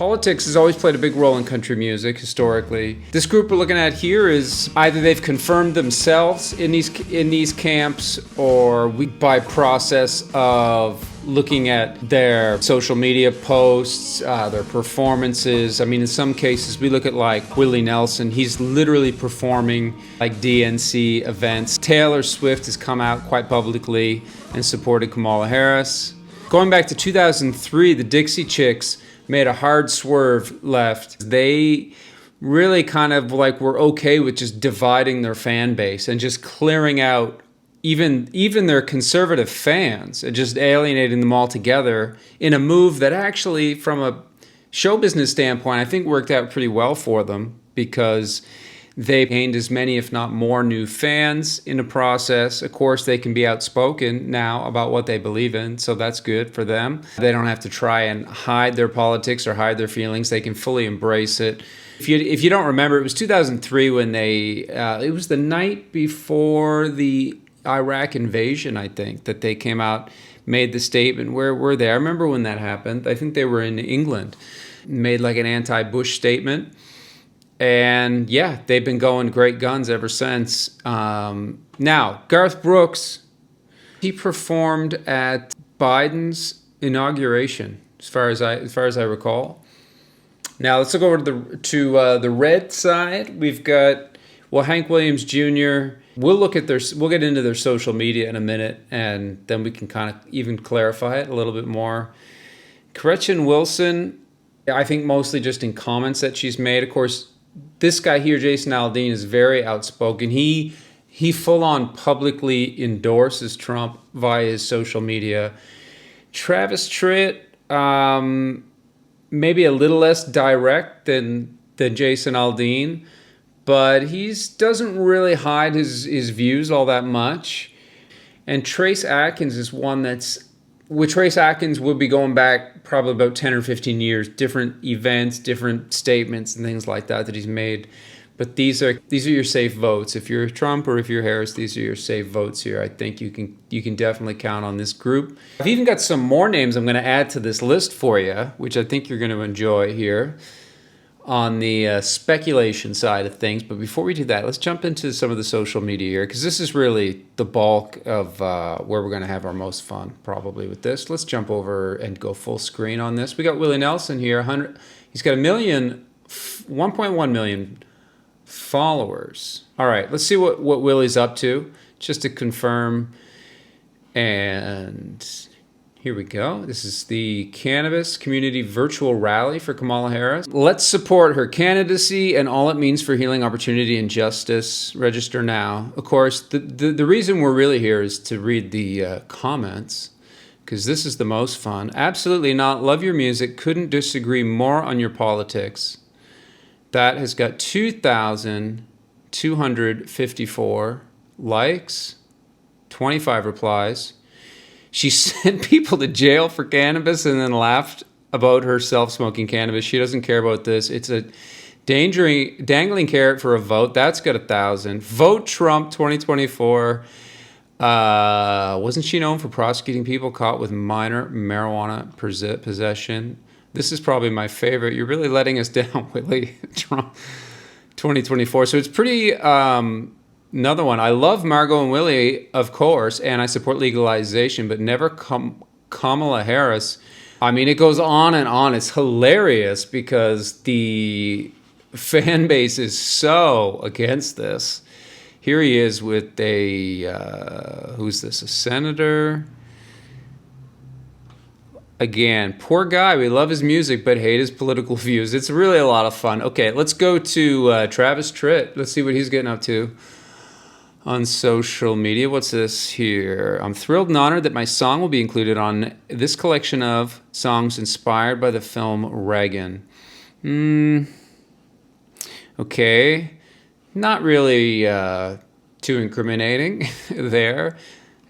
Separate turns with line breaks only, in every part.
Politics has always played a big role in country music historically. This group we're looking at here is either they've confirmed themselves in these camps, or by process of looking at their social media posts, their performances. I mean, in some cases, we look at like Willie Nelson. He's literally performing like DNC events. Taylor Swift has come out quite publicly and supported Kamala Harris. Going back to 2003, the Dixie Chicks made a hard swerve left. They really kind of like were okay with just dividing their fan base and just clearing out even their conservative fans and just alienating them altogether in a move that actually, from a show business standpoint, I think worked out pretty well for them, because they gained as many, if not more, new fans in the process. Of course, they can be outspoken now about what they believe in, so that's good for them. They don't have to try and hide their politics or hide their feelings. They can fully embrace it. If you don't remember, it was 2003 when it was the night before the Iraq invasion, I think, that they came out, made the statement. Where were they? I remember when that happened. I think they were in England. Made like an anti-Bush statement. And yeah, they've been going great guns ever since. Now, Garth Brooks, he performed at Biden's inauguration, as far as I recall. Now let's look over to the red side. We've got Hank Williams Jr. We'll get into their social media in a minute, and then we can kind of even clarify it a little bit more. Gretchen Wilson, I think mostly just in comments that she's made. Of course, this guy here, Jason Aldean, is very outspoken. He full-on publicly endorses Trump via his social media. Travis Tritt, maybe a little less direct than Jason Aldean, but he doesn't really hide his views all that much. And Trace Atkins is one that's... With Trace Atkins, we'll be going back probably about 10 or 15 years, different events, different statements and things like that he's made. But these are your safe votes. If you're Trump or if you're Harris, these are your safe votes here. I think you can definitely count on this group. I've even got some more names I'm going to add to this list for you, which I think you're going to enjoy here on the speculation side of things. But before we do that, let's jump into some of the social media here, because this is really the bulk of where we're going to have our most fun probably with this. Let's jump over and go full screen on this. We got Willie Nelson here. He's got 1.1 million followers. All right, let's see what Willie's up to, just to confirm. And here we go. This is the Cannabis Community Virtual Rally for Kamala Harris. Let's support her candidacy and all it means for healing, opportunity, and justice. Register now. Of course, the reason we're really here is to read the comments, because this is the most fun. Absolutely not. Love your music. Couldn't disagree more on your politics. That has got 2,254 likes, 25 replies. She sent people to jail for cannabis and then laughed about herself smoking cannabis. She doesn't care about this. It's a dangling carrot for a vote. That's got 1,000. Vote Trump 2024. Wasn't she known for prosecuting people caught with minor marijuana possession? This is probably my favorite. You're really letting us down, Willie. Trump 2024. So it's pretty... Another one. I love Margot and Willie, of course, and I support legalization, but never Kamala Harris. I mean, it goes on and on. It's hilarious because the fan base is so against this. Here he is with who's this? A senator? Again, poor guy. We love his music, but hate his political views. It's really a lot of fun. Okay, let's go to Travis Tritt. Let's see what he's getting up to on social media. What's this here? I'm thrilled and honored that my song will be included on this collection of songs inspired by the film Reagan. Okay. Not really too incriminating there.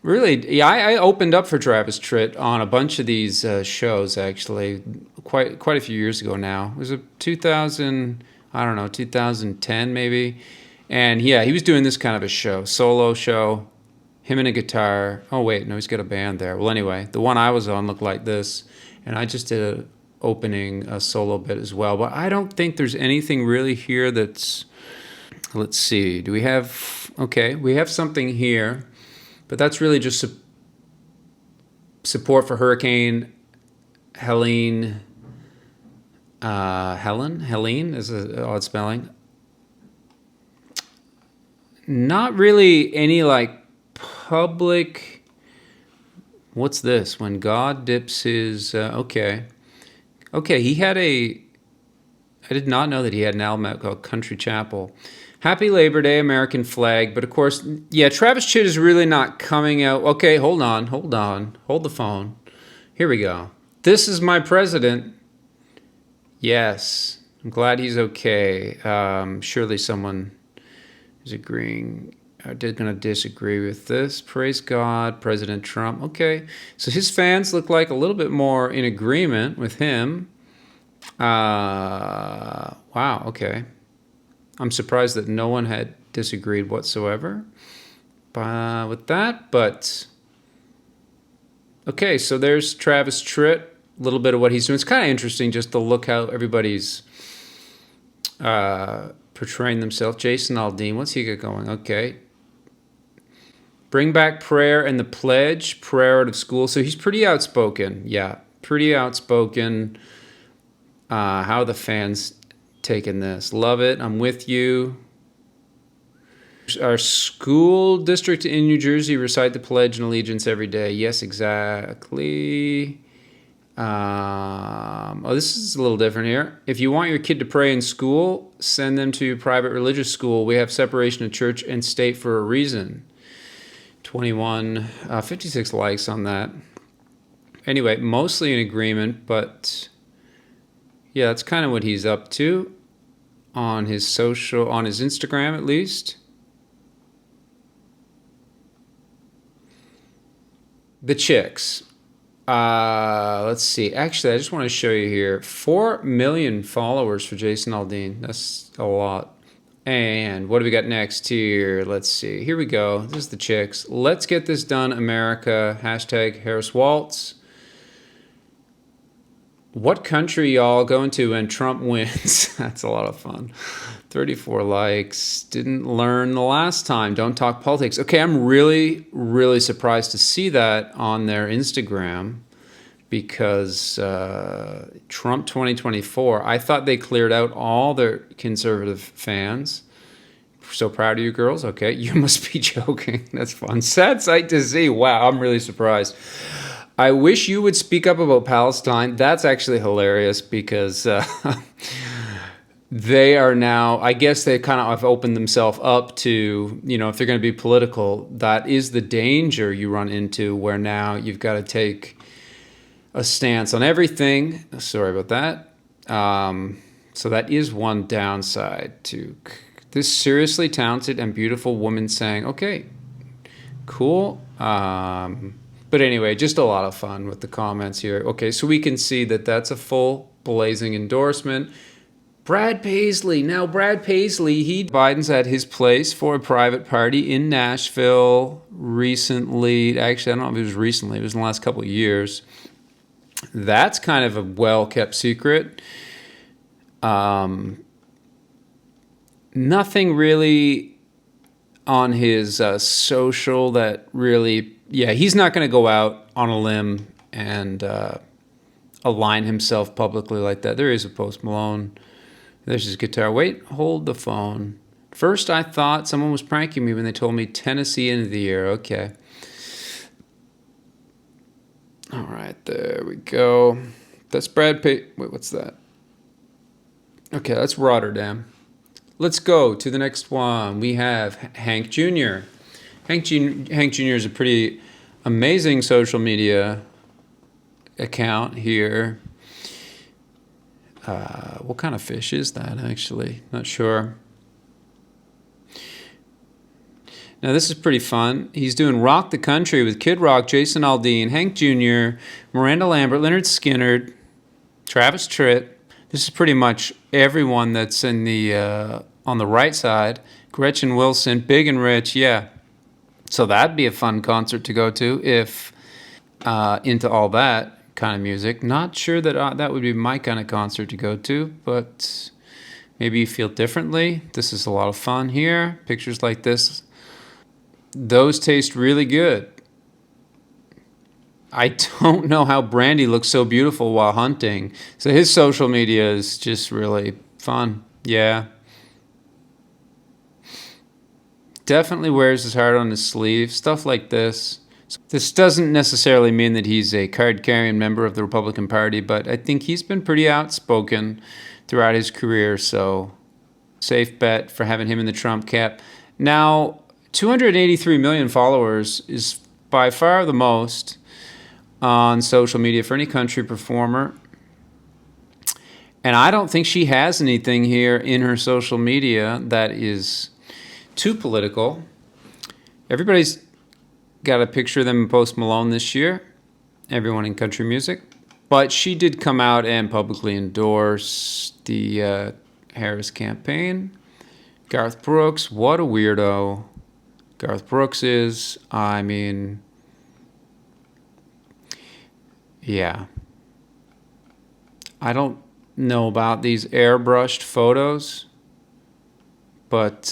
Really, yeah, I opened up for Travis Tritt on a bunch of these shows, actually, quite a few years ago now. It was 2010 maybe. And yeah, he was doing this kind of a show, solo show, him and a guitar. Oh wait, no, he's got a band there. Well, anyway, the one I was on looked like this, and I just did opening a solo bit as well. But I don't think there's anything really here that's, let's see, do we have, okay, we have something here, but that's really just support for Hurricane Helene. Helene is an odd spelling. Not really any like public. What's this? When God dips his. Okay, he had a. I did not know that he had an album out called Country Chapel. Happy Labor Day, American flag. But of course, yeah, Travis Tritt is really not coming out. Okay, hold on. Hold the phone. Here we go. This is my president. Yes, I'm glad he's okay. Surely someone is agreeing. Going to disagree with this. Praise God, President Trump. Okay, so his fans look like a little bit more in agreement with him. Wow, okay. I'm surprised that no one had disagreed whatsoever with that, but okay, so there's Travis Tritt, a little bit of what he's doing. It's kind of interesting just to look how everybody's portraying themselves. Jason Aldean, what's he got going? Okay. Bring back prayer and the pledge, prayer out of school. So he's pretty outspoken. Yeah, pretty outspoken. How are the fans taking this? Love it. I'm with you. Our school district in New Jersey recite the Pledge and Allegiance every day. Yes, exactly. This is a little different here. If you want your kid to pray in school, send them to private religious school. We have separation of church and state for a reason. 56 likes on that. Anyway, mostly in agreement, but yeah, that's kind of what he's up to on his Instagram at least. The chicks. Let's see. Actually, I just want to show you here. 4 million followers for Jason Aldean. That's a lot. And what do we got next here? Let's see. Here we go. This is the chicks. Let's get this done, America. Hashtag Harris Waltz. What country y'all going to when Trump wins? That's a lot of fun. 34 likes. Didn't learn the last time. Don't talk politics. Okay, I'm really, really surprised to see that on their Instagram because Trump 2024, I thought they cleared out all their conservative fans. So proud of you girls. Okay, you must be joking. That's fun. Sad sight to see. Wow, I'm really surprised. I wish you would speak up about Palestine. That's actually hilarious because they are now, I guess they kind of have opened themselves up to, if they're going to be political, that is the danger you run into where now you've got to take a stance on everything. Sorry about that. So that is one downside to this seriously talented and beautiful woman saying, okay, cool. But anyway, just a lot of fun with the comments here. Okay, so we can see that that's a full blazing endorsement. Brad Paisley. Now, Brad Paisley, Biden's at his place for a private party in Nashville recently. Actually, I don't know if it was recently. It was in the last couple of years. That's kind of a well-kept secret. Nothing really on his social that really... Yeah, he's not going to go out on a limb and align himself publicly like that. There is a Post Malone. There's his guitar. Wait, hold the phone. First, I thought someone was pranking me when they told me Tennessee end of the year. Okay. All right, there we go. That's Brad Pitt. Wait, what's that? Okay, that's Rotterdam. Let's go to the next one. We have Hank Jr. Hank Jr. is a pretty amazing social media account here. What kind of fish is that, actually? Not sure. Now, this is pretty fun. He's doing Rock the Country with Kid Rock, Jason Aldean, Hank Jr., Miranda Lambert, Leonard Skinner, Travis Tritt. This is pretty much everyone that's in the on the right side. Gretchen Wilson, Big and Rich, yeah. So that'd be a fun concert to go to if into all that. kind of music. Not sure that that would be my kind of concert to go to, but maybe you feel differently. This is a lot of fun here. Pictures like this, those taste really good. I don't know how Brandy looks so beautiful while hunting. So his social media is just really fun. Yeah. Definitely wears his heart on his sleeve. Stuff like this. This doesn't necessarily mean that he's a card-carrying member of the Republican Party, but I think he's been pretty outspoken throughout his career, so safe bet for having him in the Trump cap. Now, 283 million followers is by far the most on social media for any country performer. And I don't think she has anything here in her social media that is too political. Everybody's got a picture of them in Post Malone this year, everyone in country music. But she did come out and publicly endorse the Harris campaign. Garth Brooks, what a weirdo Garth Brooks is. I mean, yeah. I don't know about these airbrushed photos, but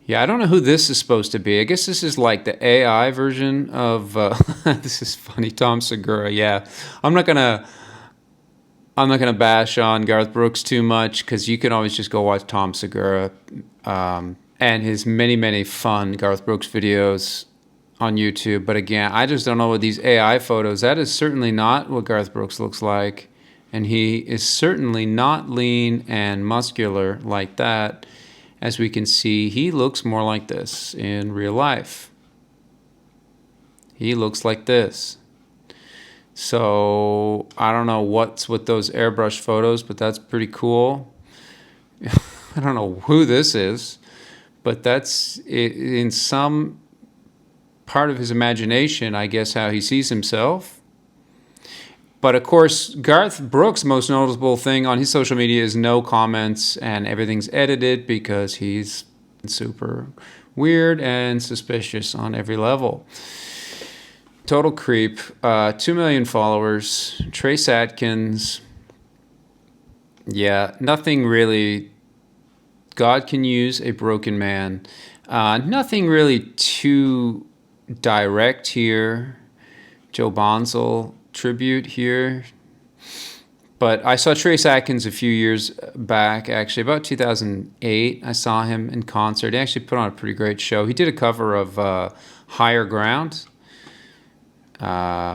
yeah, I don't know who this is supposed to be. I guess this is like the AI version of this is funny, Tom Segura. Yeah, I'm not gonna bash on Garth Brooks too much, because you can always just go watch Tom Segura and his many fun Garth Brooks videos on YouTube. But again, I just don't know what these AI photos. That is certainly not what Garth Brooks looks like, and he is certainly not lean and muscular like that. As we can see, he looks more like this in real life. He looks like this. So I don't know what's with those airbrushed photos, but that's pretty cool. I don't know who this is, but that's in some part of his imagination, I guess, how he sees himself. But of course, Garth Brooks' most noticeable thing on his social media is no comments, and everything's edited because he's super weird and suspicious on every level. Total creep. 2 million followers. Trace Atkins. Yeah, nothing really. God can use a broken man. Nothing really too direct here. Joe Bonzel tribute here. But I saw Trace Atkins a few years back, actually, about 2008. I saw him in concert. He actually put on a pretty great show. He did a cover of Higher Ground,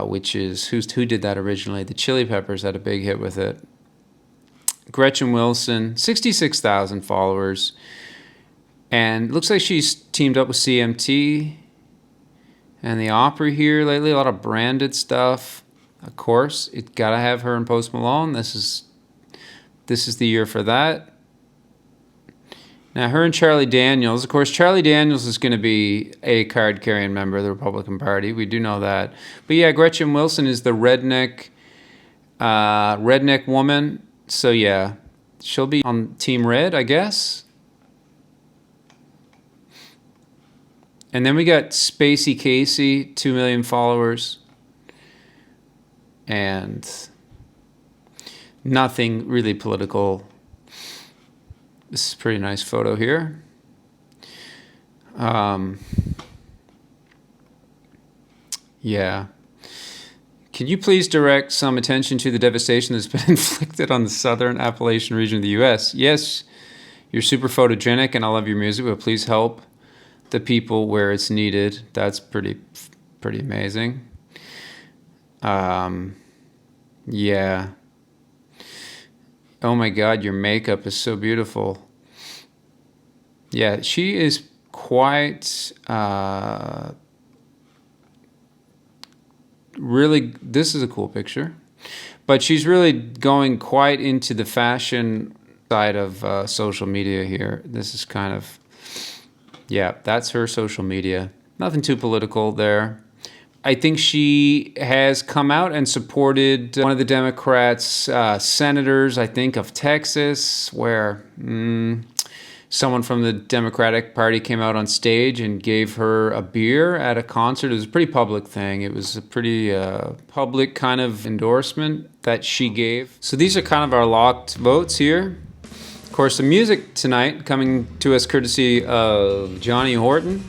which is, who did that originally? The Chili Peppers had a big hit with it. Gretchen Wilson, 66,000 followers. And looks like she's teamed up with CMT and the Opry here lately. A lot of branded stuff. Of course, it's got to have her and Post Malone. This is the year for that. Now, her and Charlie Daniels. Of course, Charlie Daniels is going to be a card-carrying member of the Republican Party. We do know that. But yeah, Gretchen Wilson is the redneck woman. So yeah, she'll be on Team Red, I guess. And then we got Spacey Casey, 2 million followers. And nothing really political. This is a pretty nice photo here. Yeah. Can you please direct some attention to the devastation that's been inflicted on the southern Appalachian region of the U.S.? Yes, you're super photogenic and I love your music, but please help the people where it's needed. That's pretty amazing. Yeah. Oh my God, your makeup is so beautiful. Yeah, she is quite, really, this is a cool picture. But she's really going quite into the fashion side of social media here. This is kind of, yeah, that's her social media. Nothing too political there. I think she has come out and supported one of the Democrats' senators, I think, of Texas, where someone from the Democratic Party came out on stage and gave her a beer at a concert. It was a pretty public thing. It was a pretty public kind of endorsement that she gave. So these are kind of our locked votes here. Of course, the music tonight coming to us courtesy of Johnny Horton.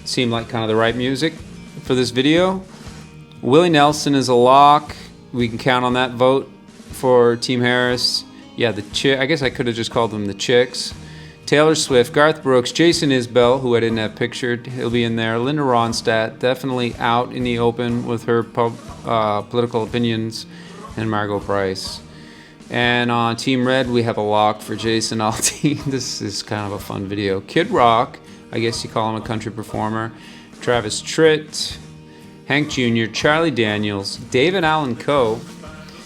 Seemed like kind of the right music for this video. Willie Nelson is a lock. We can count on that vote for Team Harris. Yeah, I guess I could have just called them the Chicks. Taylor Swift, Garth Brooks, Jason Isbell, who I didn't have pictured, he'll be in there. Linda Ronstadt, definitely out in the open with her political opinions, and Margot Price. And on Team Red, we have a lock for Jason Aldean. This is kind of a fun video. Kid Rock, I guess you call him a country performer. Travis Tritt, Hank Jr., Charlie Daniels, David Allan Coe.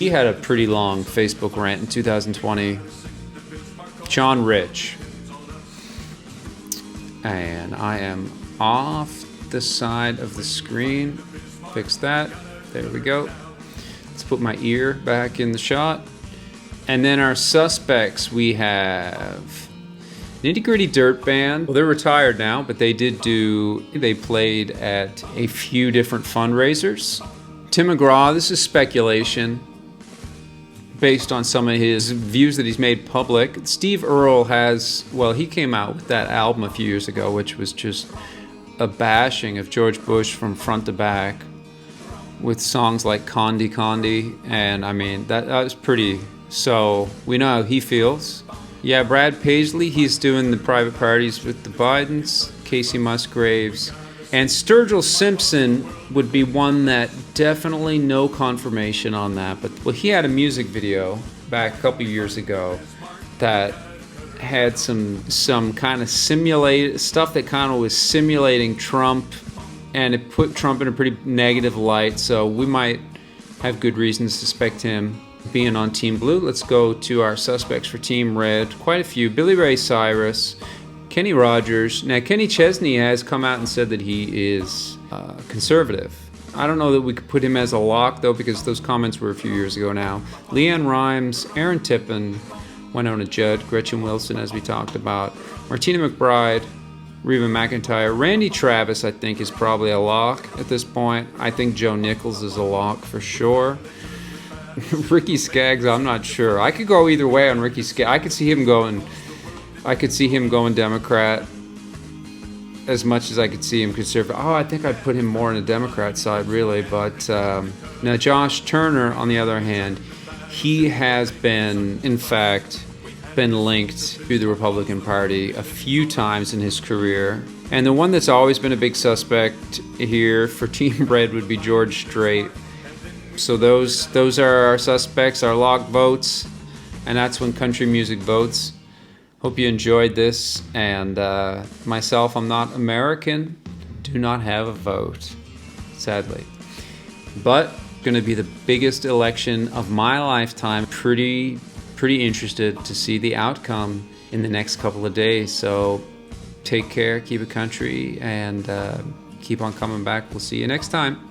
He had a pretty long Facebook rant in 2020. John Rich. And I am off the side of the screen. Fix that. There we go. Let's put my ear back in the shot. And then our suspects, we have Nitty Gritty Dirt Band. Well, they're retired now, but they played at a few different fundraisers. Tim McGraw, this is speculation based on some of his views that he's made public. Steve Earle he came out with that album a few years ago, which was just a bashing of George Bush from front to back with songs like Condi Condi, and I mean, that was pretty, so we know how he feels. Yeah, Brad Paisley, he's doing the private parties with the Bidens, Casey Musgraves, and Sturgill Simpson would be one that definitely no confirmation on that. But well, he had a music video back a couple years ago that had some kind of stuff that kind of was simulating Trump, and it put Trump in a pretty negative light. So we might have good reasons to suspect him being on Team Blue. Let's go to our suspects for Team Red. Quite a few. Billy Ray Cyrus, Kenny Rogers. Now, Kenny Chesney has come out and said that he is conservative. I don't know that we could put him as a lock, though, because those comments were a few years ago now. Leanne Rimes, Aaron Tippin, Winona Judd, Gretchen Wilson, as we talked about, Martina McBride, Reba McEntire. Randy Travis, I think, is probably a lock at this point. I think Joe Nichols is a lock for sure. Ricky Skaggs, I'm not sure. I could go either way on Ricky Skaggs. I could see him going Democrat as much as I could see him conservative. Oh, I think I'd put him more on the Democrat side, really. But now Josh Turner, on the other hand, he has been, in fact, been linked to the Republican Party a few times in his career. And the one that's always been a big suspect here for Team Red would be George Strait. So those are our suspects, our lock votes, and that's when country music votes. Hope you enjoyed this, and myself, I'm not American, do not have a vote, sadly. But going to be the biggest election of my lifetime. Pretty interested to see the outcome in the next couple of days. So take care, keep it country, and keep on coming back. We'll see you next time.